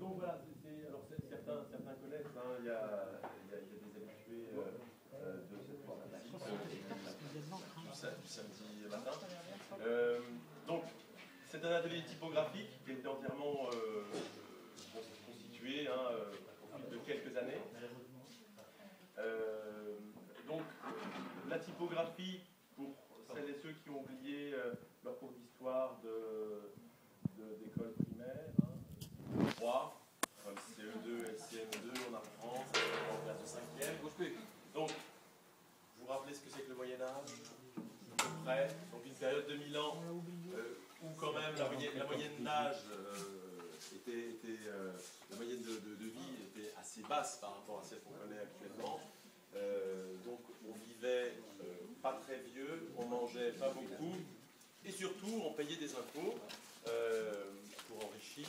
Donc voilà, alors certains connaissent, hein, il y a des habitués de cette formation du samedi matin. Donc c'est un atelier typographique qui a été entièrement constitué au fil de quelques années. Donc la typographie, pour celles et ceux qui ont oublié leur cours d'histoire d'école primaire, 3, comme CE2 et CM2, on apprend, ça va en classe de 5e. Donc, vous vous rappelez ce que c'est que le Moyen-Âge, à peu près, donc une période de 1000 ans, où quand même la moyenne d'âge la moyenne de vie était assez basse par rapport à celle qu'on connaît actuellement. Donc on vivait pas très vieux, on mangeait pas beaucoup, et surtout on payait des impôts pour enrichir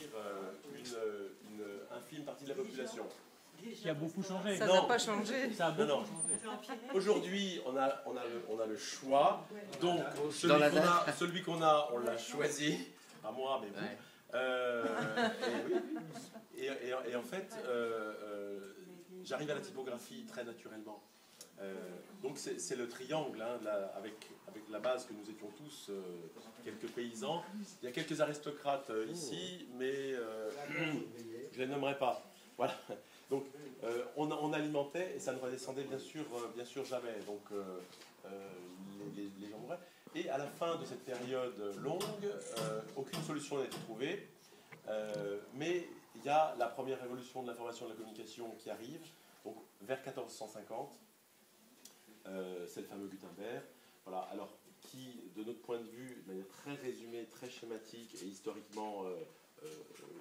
une infime partie de la population. Qui a beaucoup changé. Ça n'a pas changé. Ça a beaucoup changé. Aujourd'hui, on a le choix. Donc, celui qu'on a, on l'a choisi. Pas moi, mais vous. Et en fait, j'arrive à la typographie très naturellement. Donc, c'est le triangle, hein, avec la base que nous étions tous quelques paysans. Il y a quelques aristocrates ici, mais je ne les nommerai pas. Voilà. Donc, on alimentait, et ça ne redescendait bien sûr jamais. Donc, les gens mouraient. Et à la fin de cette période longue, aucune solution n'a été trouvée. Mais il y a la première révolution de l'information et de la communication qui arrive, donc vers 1450. C'est le fameux Gutenberg. Voilà, alors, qui, de notre point de vue, de manière très résumée, très schématique et historiquement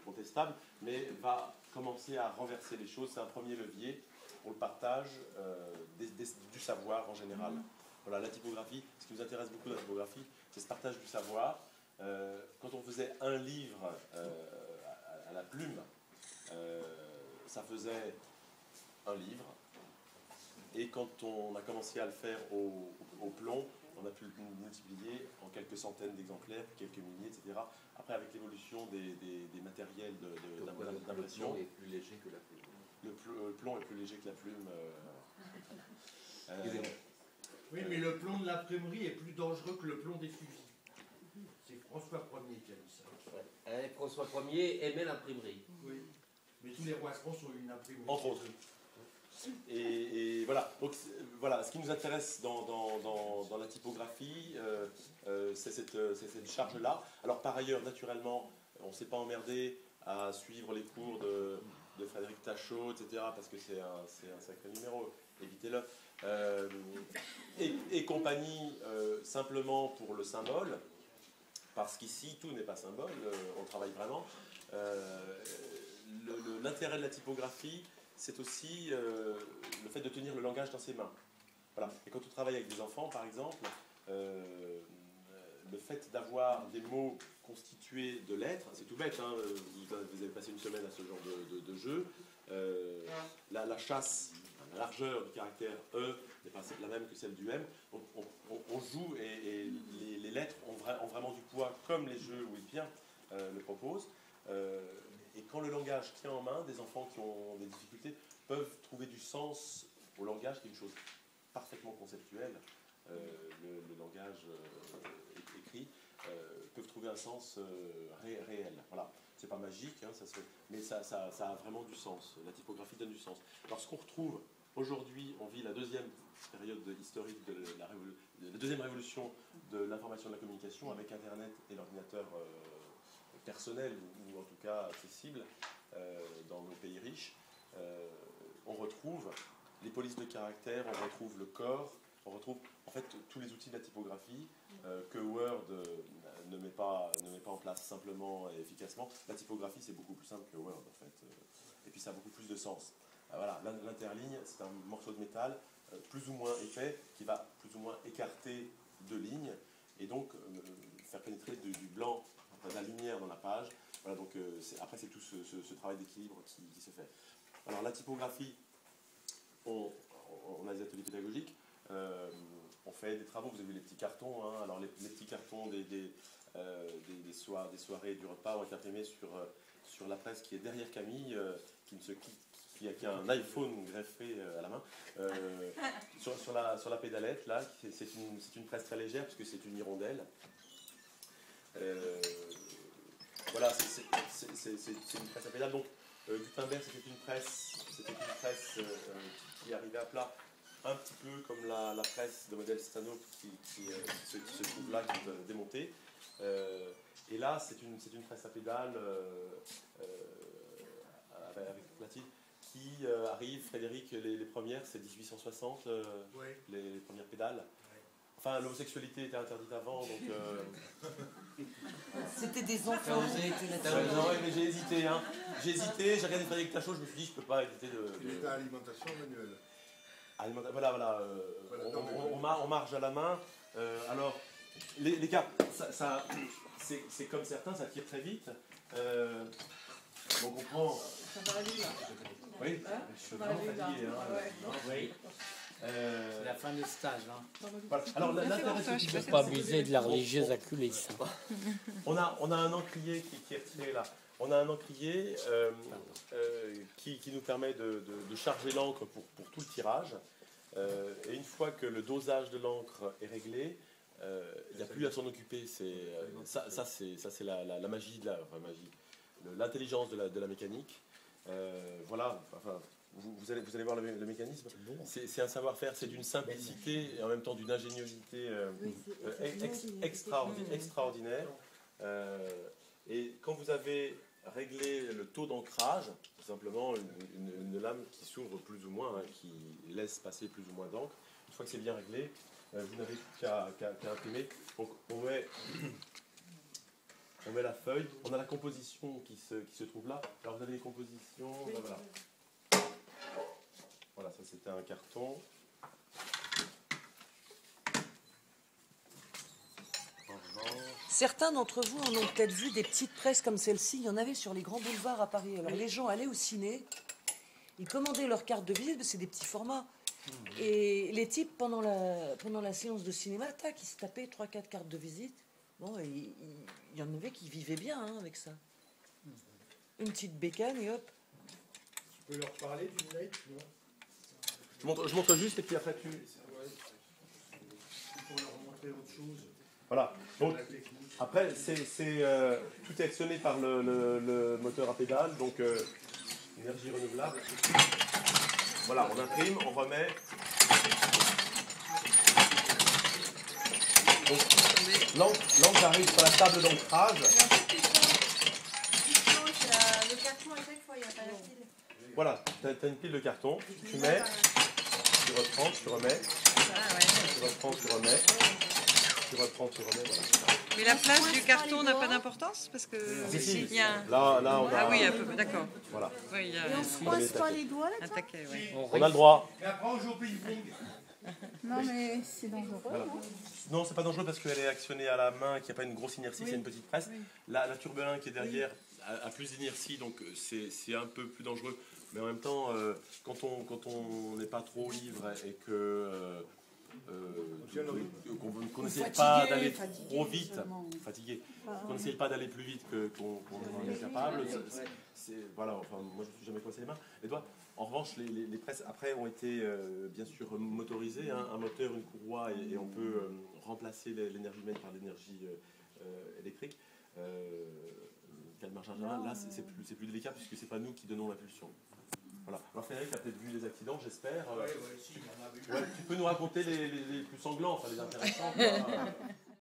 contestable, mais va commencer à renverser les choses. C'est un premier levier pour le partage du savoir en général. Voilà, la typographie, ce qui nous intéresse beaucoup dans la typographie, c'est ce partage du savoir. Quand on faisait un livre à la plume, ça faisait un livre. Et quand on a commencé à le faire au plomb, on a pu le multiplier en quelques centaines d'exemplaires, quelques milliers, etc. Après, avec l'évolution des matériels d'impression... Le plomb est plus léger que la plume. Le plomb est plus léger que la plume. Oui, mais le plomb de l'imprimerie est plus dangereux que le plomb des fusils. C'est François Ier qui a dit ça. François Ier aimait l'imprimerie. Oui. Mais tous les rois de France ont une imprimerie. Entre autres. Et voilà. Donc voilà, ce qui nous intéresse dans la typographie, c'est cette charge-là. Alors par ailleurs, naturellement, on ne s'est pas emmerdé à suivre les cours de Frédéric Tachot, etc., parce que c'est un sacré numéro, évitez-le. Et compagnie, simplement pour le symbole, parce qu'ici, tout n'est pas symbole, on travaille vraiment. L'intérêt de la typographie, c'est aussi le fait de tenir le langage dans ses mains. Voilà. Et quand on travaille avec des enfants, par exemple, le fait d'avoir des mots constitués de lettres, c'est tout bête, hein, vous avez passé une semaine à ce genre de jeu, la chasse, la largeur du caractère E n'est pas la même que celle du M. On joue et les lettres ont vraiment du poids, comme les jeux Ouipien le proposent. Et quand le langage tient en main, des enfants qui ont des difficultés peuvent trouver du sens au langage, qui est une chose parfaitement conceptuelle. Le langage écrit peuvent trouver un sens réel. Voilà. C'est pas magique, hein, mais ça a vraiment du sens. La typographie donne du sens. Alors ce qu'on retrouve aujourd'hui, on vit la deuxième période historique de la deuxième révolution de l'information et de la communication avec Internet et l'ordinateur personnel ou en tout cas accessible dans nos pays riches. On retrouve les polices de caractère, on retrouve le corps, on retrouve en fait tous les outils de la typographie que Word ne met pas en place simplement et efficacement. La typographie, c'est beaucoup plus simple que Word en fait, et puis ça a beaucoup plus de sens. Voilà, l'interligne, c'est un morceau de métal plus ou moins épais qui va plus ou moins écarter deux lignes et donc faire pénétrer du blanc, de la lumière dans la page. Voilà, donc après c'est tout ce travail d'équilibre qui se fait. Alors la typographie, on a des ateliers pédagogiques, on fait des travaux, vous avez vu les petits cartons, hein, alors les petits cartons des soirées du repas ont été imprimées sur la presse qui est derrière Camille, qui a un iPhone greffé à la main, sur la pédalette, là, c'est une presse très légère puisque c'est une hirondelle. Voilà, c'est une presse à pédale. Donc, Gutenberg, c'était une presse qui arrivait à plat, un petit peu comme la presse de modèle Stano qui se trouve là, qui est démontée. Et là, c'est une presse à pédale avec platine qui arrive, Frédéric, les premières, c'est 1860, les premières pédales. Enfin, l'homosexualité était interdite avant, donc... C'était des enfants. Non, mais j'ai hésité, hein. J'ai regardé Frédéric Tachot, je me suis dit, je peux pas éviter de... Il était à alimentation manuelle. Voilà, on marche à la main. Alors, les cartes, c'est comme certains, ça tire très vite. Donc on prend... Ça va aller là. Oui, je suis vraiment fatigué. Oui. C'est la fin du stage. Hein. Voilà. Alors l'intérêt, Je ne peux pas abuser de la religieuse acculée. Ça. On a un encrier qui est retiré là. On a un encrier qui nous permet de charger l'encre pour tout le tirage. Et une fois que le dosage de l'encre est réglé, il n'y a plus à s'en occuper. Ça c'est la magie, l'intelligence de la mécanique. Voilà. Enfin, vous allez voir le mécanisme. C'est un savoir-faire, c'est d'une simplicité et en même temps d'une ingéniosité extraordinaire. Et quand vous avez réglé le taux d'ancrage, tout simplement une lame qui s'ouvre plus ou moins, qui laisse passer plus ou moins d'encre, une fois que c'est bien réglé, vous n'avez plus qu'à imprimer. Donc on met la feuille, on a la composition qui se trouve là. Alors vous avez les compositions, voilà. Voilà, ça c'était un carton. Certains d'entre vous en ont peut-être vu des petites presses comme celle-ci. Il y en avait sur les grands boulevards à Paris. Alors les gens allaient au ciné, ils commandaient leur carte de visite, c'est des petits formats. Et les types, pendant la séance de cinéma, tac, ils se tapaient 3-4 cartes de visite. Bon, il y en avait qui vivaient bien avec ça. Une petite bécane et hop. Tu peux leur parler d'une lettre, non? Je montre juste et puis après tu... Il faut leur montrer autre chose. Voilà. Donc, après, tout est actionné par le moteur à pédale, donc énergie renouvelable. Voilà, on imprime, on remet. Donc, l'encre arrive sur la table d'ancrage. Le carton à chaque fois, il n'y a pas la pile. Voilà, tu as une pile de carton, tu mets, tu reprends, tu remets, tu reprends, tu remets, tu reprends, tu remets, voilà. Mais la place du carton n'a pas d'importance parce que Si. il y a un... Là, on a... Ah oui, un peu, d'accord. Voilà. Oui, il y a Et on se froisse pas les doigts là? un taquet, oui. On a le droit. Et après, on joue au ping-pong. Non mais c'est dangereux. Voilà. Non, c'est pas dangereux parce qu'elle est actionnée à la main, qu'il n'y a pas une grosse inertie, c'est une petite presse. La turbelin qui est derrière a plus d'inertie, donc c'est un peu plus dangereux. Mais en même temps, quand on n'est pas trop libre et que qu'on n'essaye pas d'aller trop vite, fatigué, qu'on n'essaye pas d'aller plus vite qu'on en est capable, voilà, enfin, moi je ne me suis jamais coincé les doigts. En revanche, les presses après ont été bien sûr motorisées, un moteur, une courroie, et on peut remplacer l'énergie humaine par l'énergie électrique. Là, c'est plus délicat puisque c'est pas nous qui donnons l'impulsion. Voilà. Alors Frédéric, tu as peut-être vu les accidents, j'espère. Oui, si, il y en a vu. Tu peux nous raconter les plus sanglants, enfin les intéressants.